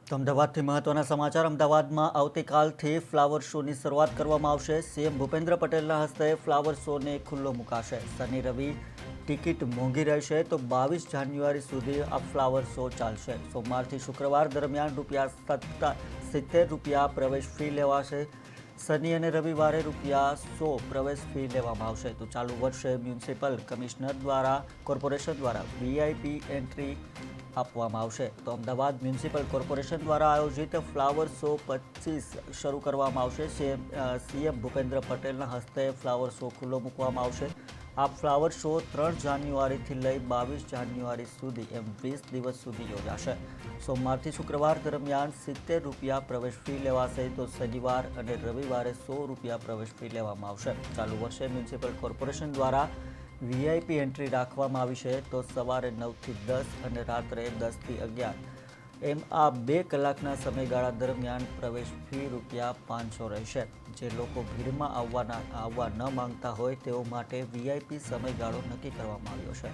તો અમદાવાદથી મહત્વના સમાચાર. અમદાવાદમાં આવતીકાલથી ફ્લાવર શોની શરૂઆત કરવામાં આવશે. સીએમ ભૂપેન્દ્ર પટેલના હસ્તે ફ્લાવર શોને ખુલ્લો મુકાશે. શનિ રવિ ટિકિટ મોંઘી રહેશે તો 22 જાન્યુઆરી સુધી આ ફ્લાવર શો ચાલશે. સોમવારથી શુક્રવાર દરમિયાન ₹70 પ્રવેશ ફી લેવાશે. શનિ અને રવિવારે ₹100 પ્રવેશ ફી લેવામાં આવશે. તો ચાલુ વર્ષે મ્યુનિસિપલ કમિશનર દ્વારા કોર્પોરેશન દ્વારા વીઆઈપી એન્ટ્રી આપવામાં આવશે. તો અમદાવાદ મ્યુનિસિપલ કોર્પોરેશન દ્વારા આયોજિત ફ્લાવર શો 25 શરૂ કરવામાં આવશે. સીએમ ભૂપેન્દ્ર પટેલના હસ્તે ફ્લાવર શો ખુલ્લો મૂકવામાં આવશે. આ ફ્લાવર શો 3 જાન્યુઆરીથી લઈ 22 જાન્યુઆરી સુધી એમ 20 દિવસ સુધી યોજાશે. સોમવારથી શુક્રવાર દરમિયાન ₹70 પ્રવેશ ફી લેવાશે. તો શનિવાર અને રવિવારે ₹100 પ્રવેશ ફી લેવામાં આવશે. ચાલુ વર્ષે મ્યુનિસિપલ કોર્પોરેશન દ્વારા વીઆઈપી એન્ટ્રી રાખવામાં આવી છે. તો સવારે 9 થી 10 અને રાત્રે 10 થી 11 એમ આ 2 કલાકના સમયગાળા દરમિયાન પ્રવેશ ફી ₹500 રહેશે. જે લોકો ભીડમાં આવવા ન માંગતા હોય તેઓ માટે વીઆઈપી સમયગાળો નક્કી કરવામાં આવ્યો છે.